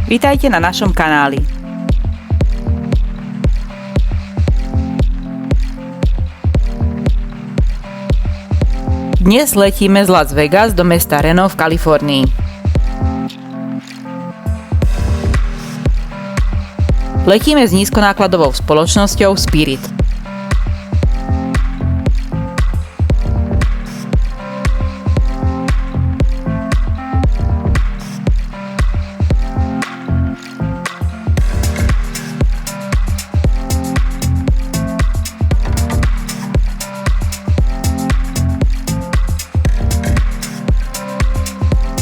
Vitajte na našom kanáli. Dnes letíme z Las Vegas do mesta Reno v Kalifornii. Letíme s nízkonákladovou spoločnosťou Spirit.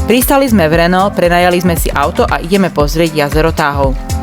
Pristali sme v Reno, prenajali sme si auto a ideme pozrieť jazero Tahoe.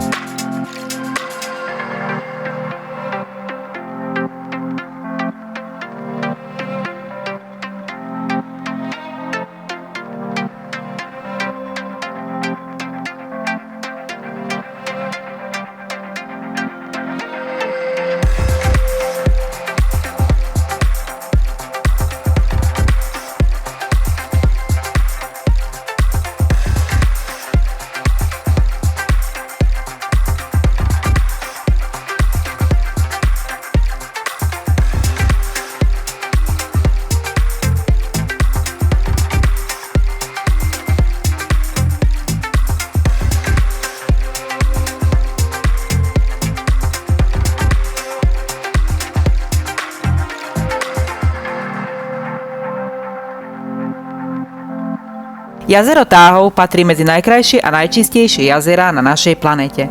Jazero Tahoe patrí medzi najkrajšie a najčistejšie jazerá na našej planéte.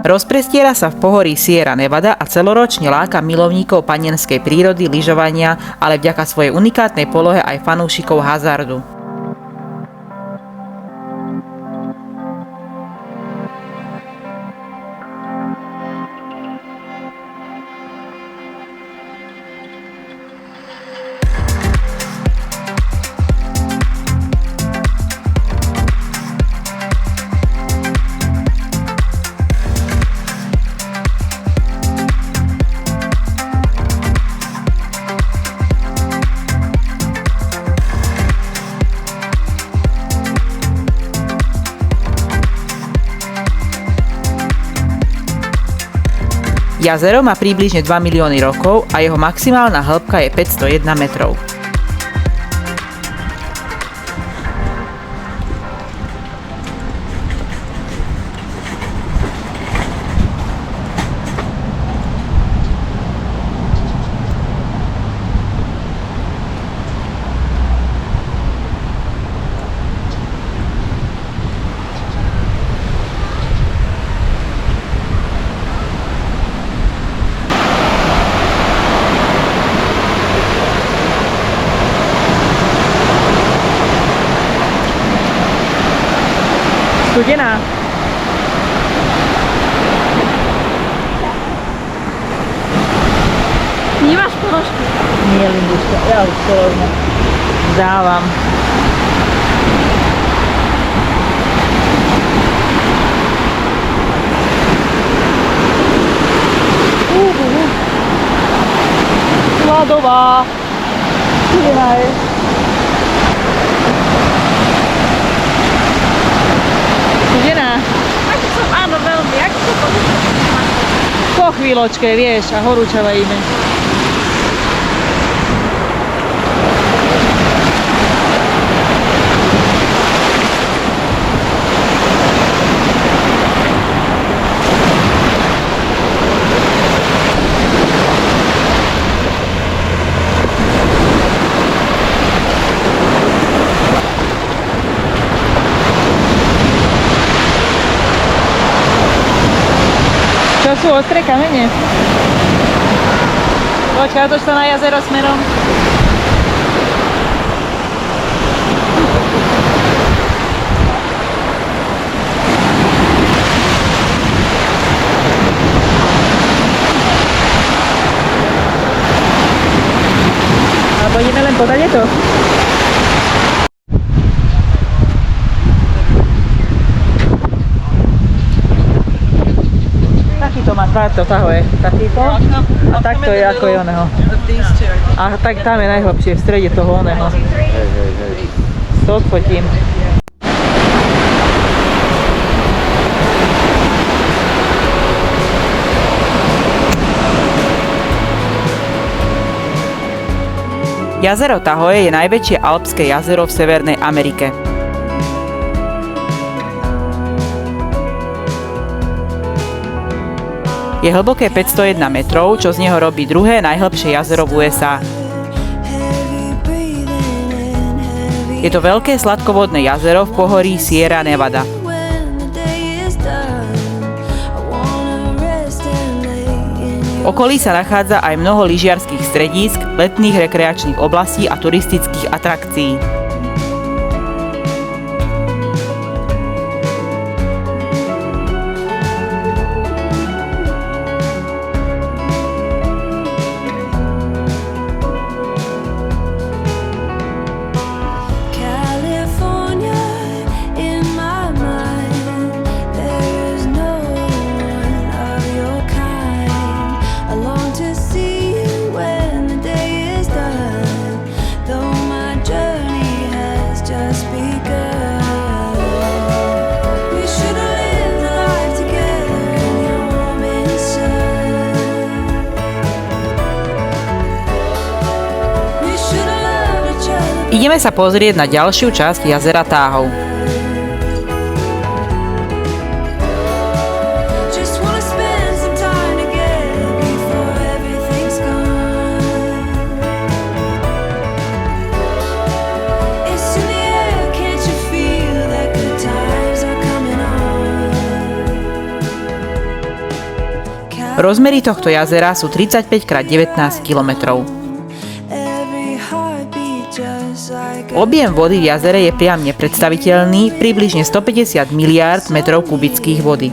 Rozprestiera sa v pohorí Sierra Nevada a celoročne láka milovníkov panenskej prírody, lyžovania, ale vďaka svojej unikátnej polohe aj fanúšikov hazardu. Jazero má približne 2 milióny rokov a jeho maximálna hĺbka je 501 metrov. Studená. Nemáš ponožky? Nie, Linduška, ja už to rovno dávam. Ľadová. Studená je. Áno, veľmi. Jak to ponožky? Po chvíľočke, vieš, a horúčavajíme. To sú ostré kamene. Počkaj, otoč sa na jazero smerom. Alebo ideme len podať to? Takýto má tvár to Tahoe, takýto a takto je ako je oného. A tak tam je najhlbšie, v strede toho oného. To odfotím. Jazero Tahoe je najväčšie alpské jazero v Severnej Amerike. Je hlboké 501 metrov, čo z neho robí druhé najhlbšie jazero v USA. Je to veľké sladkovodné jazero v pohorí Sierra Nevada. V okolí sa nachádza aj mnoho lyžiarskych stredísk, letných rekreačných oblastí a turistických atrakcií. Ideme sa pozrieť na ďalšiu časť jazera Tahoe. Rozmery tohto jazera sú 35x19 kilometrov. Objem vody v jazere je priam nepredstaviteľný, približne 150 miliárd metrov kubických vody.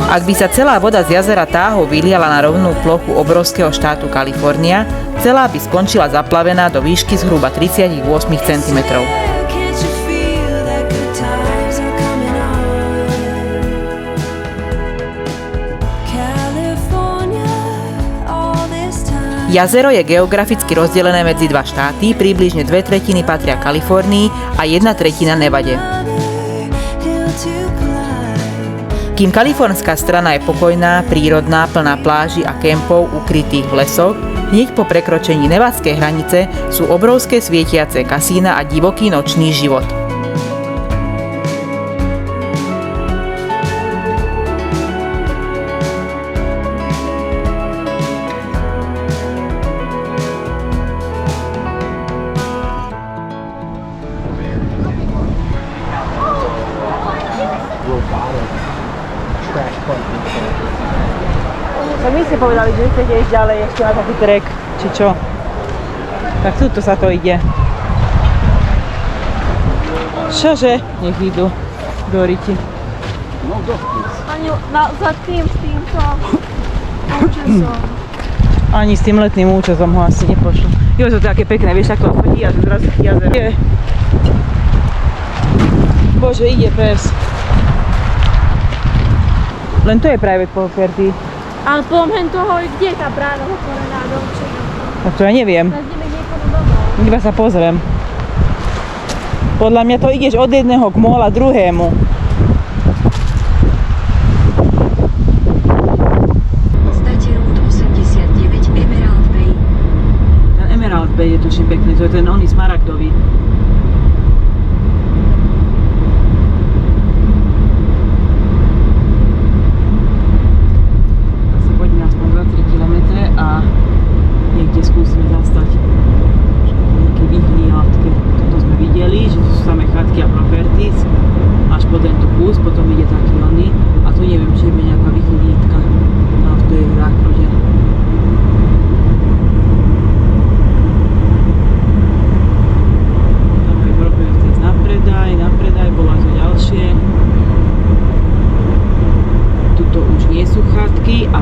Ak by sa celá voda z jazera Tahoe vyliala na rovnú plochu obrovského štátu Kalifornia, celá by skončila zaplavená do výšky zhruba 38 cm. Jazero je geograficky rozdelené medzi dva štáty, približne 2/3 patria Kalifornii a 1/3 Nevade. Kým kalifornská strana je pokojná, prírodná, plná pláži a kempov ukrytých v lesoch, hneď po prekročení nevadskej hranice sú obrovské svietiace kasína a divoký nočný život. Tak my ste povedali, že chcete ísť ďalej ešte na taký trek, či čo? Tak tuto sa to ide. Čože? Nech idú do riti. Ani za tým, s týmto účesom. Ani s tým letným účesom ho asi nepošlo. Jo, to je také pekné, vieš, ako chodí a zrazu jazero. Bože, ide pes. Len to je private property. Ale pomhen toho, kde je tá brána otvorená domčeka? Tak to ja neviem. Teraz ideme niekomu domov. Iba sa pozriem. Podľa mňa to ideš od jedného k móla druhému. State Route 89 Emerald Bay. Ten Emerald Bay je tuším pekný, to je ten oný smaragdový. A niekde skúsime zastať nejaké vyhliadke. Toto sme videli, že sú samé chatky a properties až po tento kus, potom ide taký oný a tu neviem, či je nejaká vyhliadka v tej zákrode.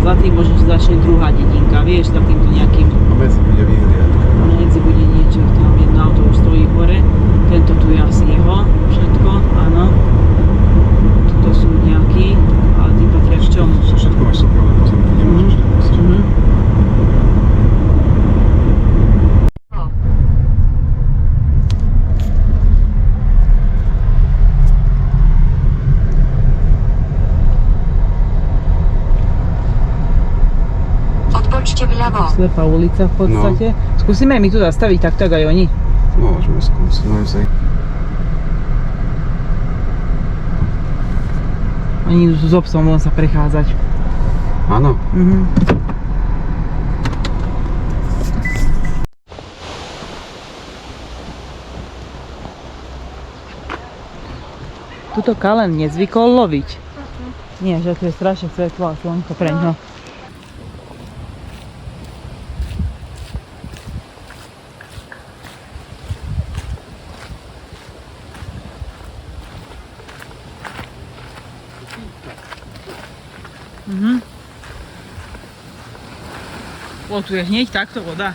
za tým možno začne druhá dedinka, vieš, takýmto nejakým. A medzi bude vyhliadka. Medzi bude niečo, tam jedno auto už stojí hore. Tento tu je asi jeho, všetko, áno. Tuto sú nejakí, ale tí patria k čomu? Všetko máš súkromné pozemky, nemôžeš nepustiť. Odbočte vľavo. Slepá ulica v podstate. No. Skúsime my tu zastaviť takto, aj oni. Môžeme skúsiť, no sa. Oni idú s obsom von sa prechádzať. Áno. Tuto Kalen nezvykol loviť. Nie, že tu je strašne svetlo a slnko preňho. O, tu je hneď takto voda.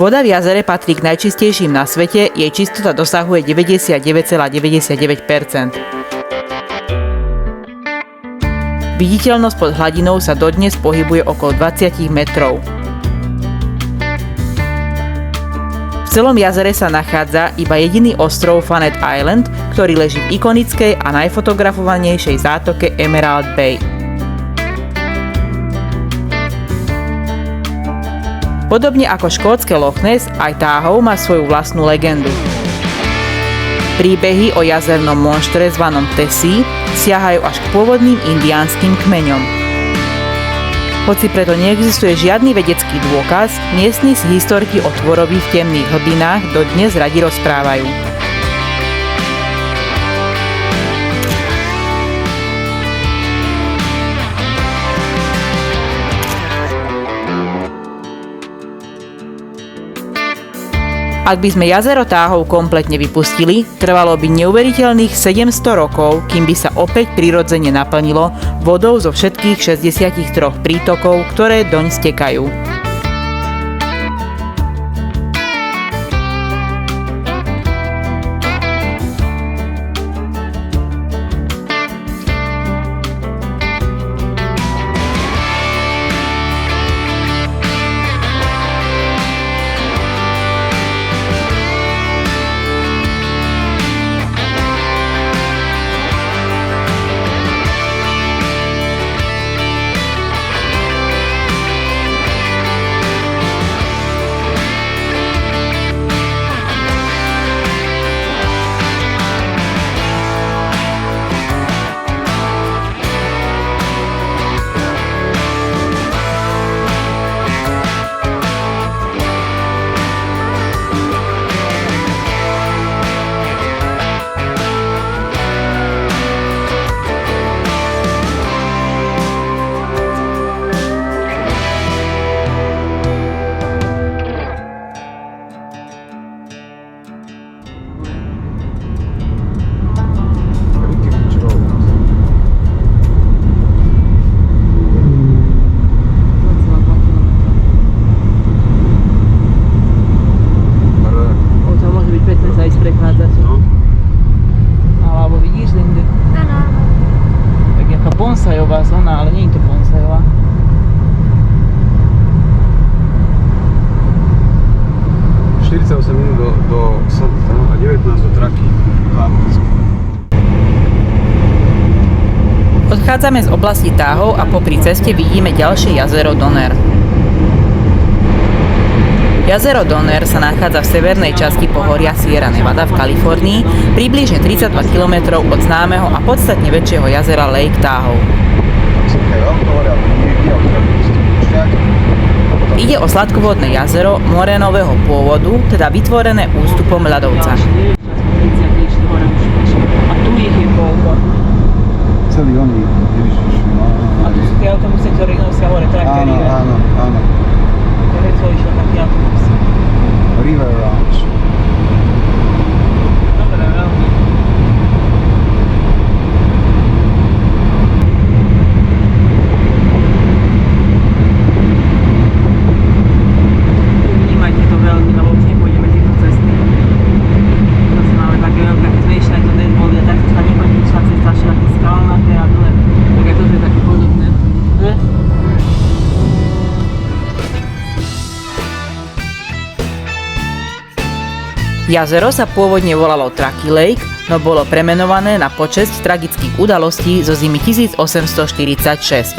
Voda v jazere patrí k najčistejším na svete, jej čistota dosahuje 99,99%. Viditeľnosť pod hladinou sa dodnes pohybuje okolo 20 metrov. V celom jazere sa nachádza iba jediný ostrov Funhead Island, ktorý leží v ikonickej a najfotografovanejšej zátoke Emerald Bay. Podobne ako škótske Loch Ness, aj Táhov má svoju vlastnú legendu. Príbehy o jazernom monštre zvanom Tessie siahajú až k pôvodným indiánskym kmeňom. Hoci preto neexistuje žiadny vedecký dôkaz, miestni si historky o tvorovi v temných hlbinách dodnes radi rozprávajú. Ak by sme jazero Táhov kompletne vypustili, trvalo by neuveriteľných 700 rokov, kým by sa opäť prirodzene naplnilo vodou zo všetkých 63 prítokov, ktoré doň stekajú. Bonsajová zóna, ale nie je to bonsajová. minút do Sopta a 19 do Traky. Od Odchádzame z oblasti Táhov a popri ceste vidíme ďalšie jazero Donner. Jazero Donner sa nachádza v severnej časti pohoria Sierra Nevada v Kalifornii, približne 32 km od známeho a podstatne väčšieho jazera Lake Tahoe. Ide o sladkovodné jazero morénového pôvodu, teda vytvorené ústupom ľadovca. A tu ich je koľko? Celý oni, ježiš, no. A tu sú tie autobusy, ktoré nosia hore traktory. Áno. Reclo išiel taký autobus. River Ranch. Dobre, veľmi. Vnímajte to veľmi, lebo už nepôjdeme tieto cesty. Zase máme také veľké, keď sme išli aj do Denboli a takto sa nekonečná cesta, všetky skalnaté a dole. Tak aj toto je také podobné. Jazero sa pôvodne volalo Truckee Lake, no bolo premenované na počesť tragických udalostí zo zimy 1846.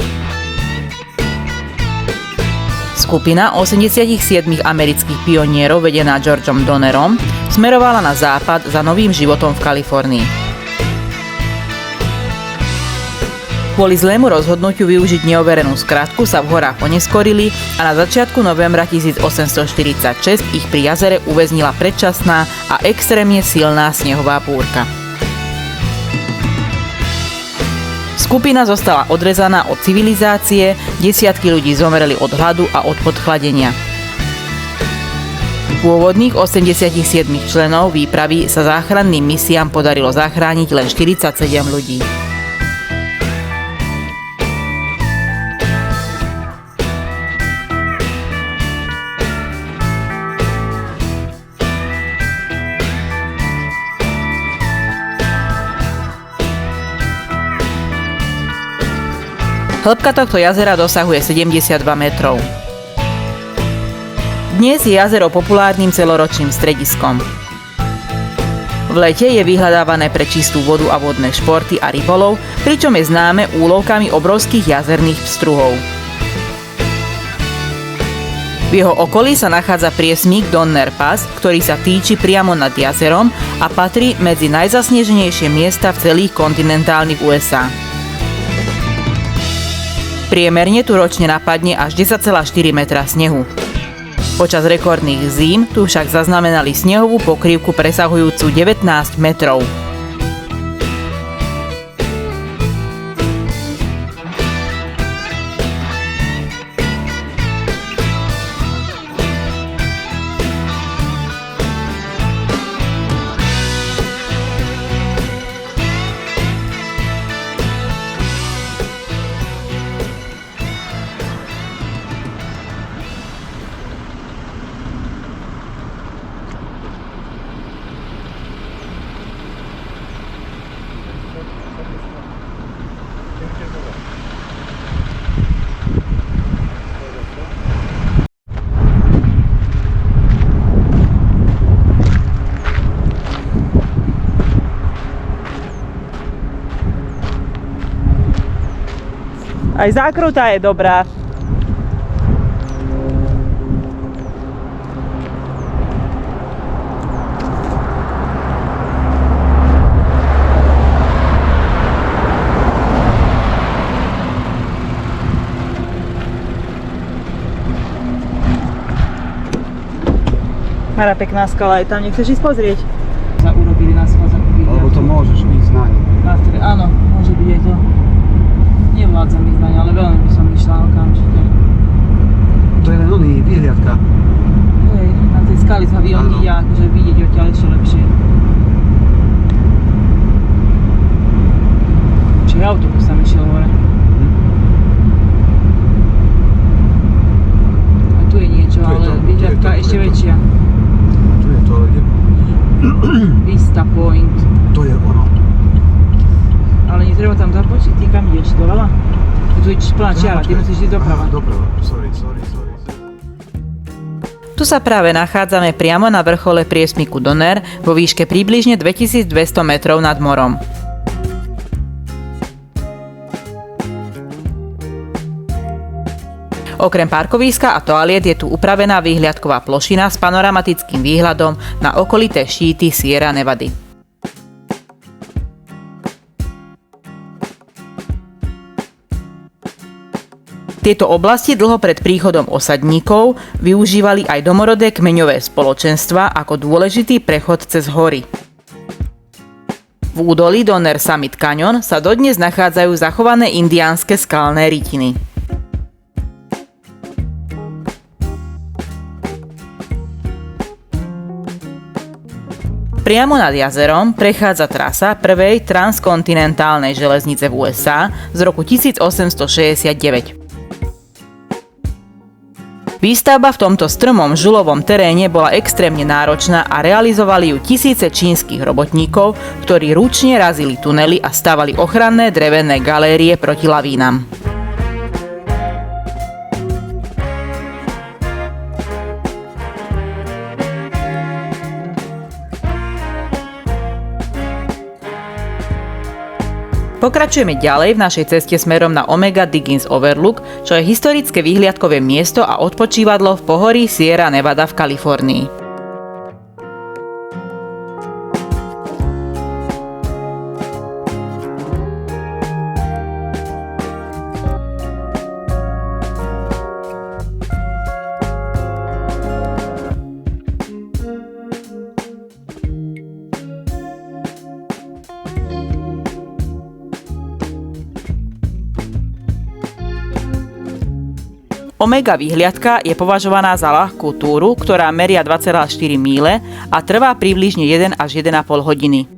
Skupina 87 amerických pionierov vedená Georgeom Donnerom smerovala na západ za novým životom v Kalifornii. Kvôli zlému rozhodnutiu využiť neoverenú skratku sa v horách oneskorili a na začiatku novembra 1846 ich pri jazere uväznila predčasná a extrémne silná snehová búrka. Skupina zostala odrezaná od civilizácie, desiatky ľudí zomreli od hladu a od podchladenia. Pôvodných 87 členov výpravy sa záchranným misiám podarilo zachrániť len 47 ľudí. Hĺbka tohto jazera dosahuje 72 metrov. Dnes je jazero populárnym celoročným strediskom. V lete je vyhľadávané pre čistú vodu a vodné športy a rybolov, pričom je známe úlovkami obrovských jazerných pstruhov. V jeho okolí sa nachádza priesmik Donner Pass, ktorý sa týči priamo nad jazerom a patrí medzi najzasneženejšie miesta v celých kontinentálnych USA. Priemerne tu ročne napadne až 10,4 metra snehu. Počas rekordných zím tu však zaznamenali snehovú pokrývku presahujúcu 19 metrov. Aj zákruta je dobrá. Mara, pekná skala je tam, nechceš ísť pozrieť? Urobili na schôdza. Alebo to môžeš ísť na ne. Áno, môže byť aj to. Nevládzem ísť na ne, ale veľmi by som išla okamžite. To je len oný vyhliadka. Hej, na tej skali sa vyhodí a akože vidieť odtiaľ ešte lepšie. Čiže autobus tam išiel hore. A tu je niečo, ale vyhliadka ešte väčšia. Tu je to, kde? Vista Point. To je ono. Ale netreba tam započiť, ty kam ideš, doľava? Tu ideš plná čiara, ty musíš ísť doprava. Doprava, sorry. Tu sa práve nachádzame priamo na vrchole priesmiku Donner vo výške približne 2200 metrov nad morom. Okrem parkoviska a toaliet je tu upravená výhliadková plošina s panoramatickým výhľadom na okolité štíty Sierra Nevady. Tieto oblasti dlho pred príchodom osadníkov využívali aj domorodé kmeňové spoločenstva ako dôležitý prechod cez hory. V údolí Donner Summit Canyon sa dodnes nachádzajú zachované indiánske skalné rytiny. Priamo nad jazerom prechádza trasa prvej transkontinentálnej železnice v USA z roku 1869. Výstavba v tomto strmom žulovom teréne bola extrémne náročná a realizovali ju tisíce čínskych robotníkov, ktorí ručne razili tunely a stavali ochranné drevené galérie proti lavínam. Pokračujeme ďalej v našej ceste smerom na Omega Diggins Overlook, čo je historické výhliadkové miesto a odpočívadlo v pohorí Sierra Nevada v Kalifornii. Omega výhliadka je považovaná za ľahkú túru, ktorá meria 2,4 míle a trvá približne 1 až 1,5 hodiny.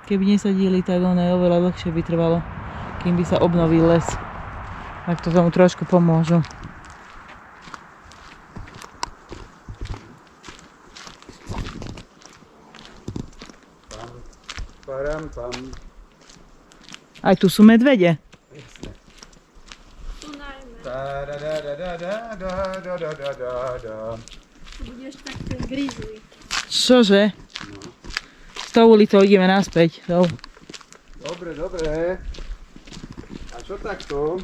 Keby nesadili, tak ono je oveľa dlhšie by trvalo, kým by sa obnovil les. Tak to tomu trošku pomôžu. Aj tu sú medvede. Tu najmä. Budeš tak ten grizzly. Čože? S tou ulicou ideme naspäť. Dobre, dobre. A čo takto?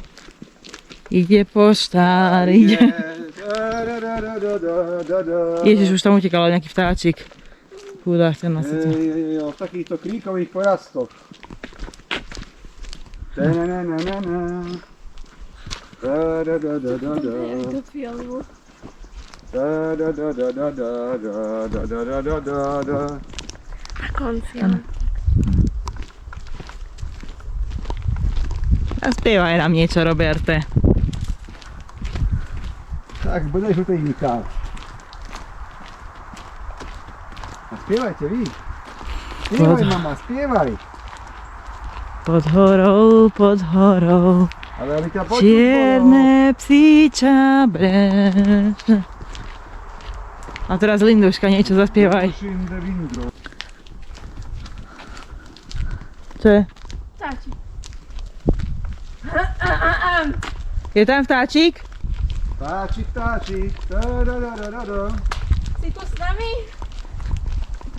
Ide poštár, ide. Ježiš, už tam utekal nejaký vtáčik. Chudák, ten nás to. V takýchto kríkových pojazdoch. Do filmu. Na konci. A spievaj nám niečo, Roberte. Tak, bude žltejníka. A spievajte vy. Spievaj, mama, spievaj. Pod horou, Ale ťa počuť čierne psíča breže. A teraz Linduška, niečo zaspievaj. Čo je? Vtáčik. Je tam vtáčik? Vtáčik. Si tu s nami?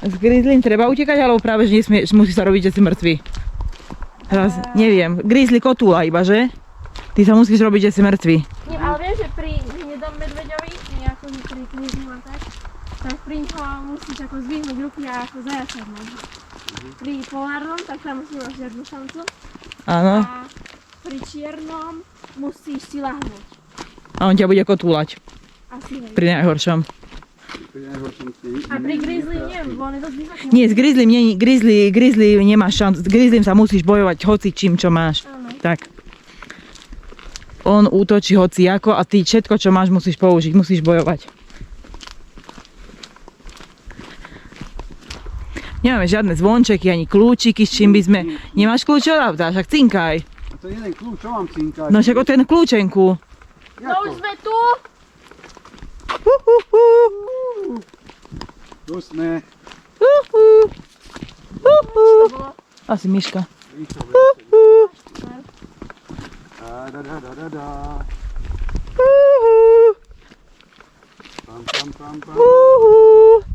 S grizzlym treba utekať, alebo práve, že musí sa robiť, že si mŕtvy? Teraz neviem. Grizzly kotúla iba, že? Ty sa musíš robiť, že si mŕtvy. Nie, ale viem, že pri hnedom medveďovi, nejako pri grizzlym a tak pri ňom musíš ako zvihnúť ruky a ako zajačať nohy. Pri polárnom, tak tam musíš mať žiadnu šancu. Áno. A pri čiernom musíš si lahnúť. A on ťa bude kotúlať. Asi hej. Pri najhoršom. A pri grizzly neviem, bo on je dosť vysoký. Nie, s grizzlym grizzly nemáš šancu. S grizzlym sa musíš bojovať hoci čím, čo máš. Áno. Tak. On útočí hoci ako a ty všetko, čo máš, musíš použiť. Musíš bojovať. Nemáme žiadne zvončeky, ani kľúčiky, s čím by sme... Nemáš kľúč od auta, však cinkaj. A to jeden kľúč, čo mám cinkať? No však o ten kľúčenku. No už sme tu. Tu sme. To bolo. Asi myška. Da. Pam, pam, pam, pam.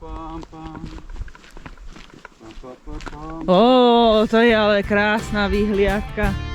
Pam, pam. Pam, pam, pam, pam. Ó, to je ale krásna vyhliadka.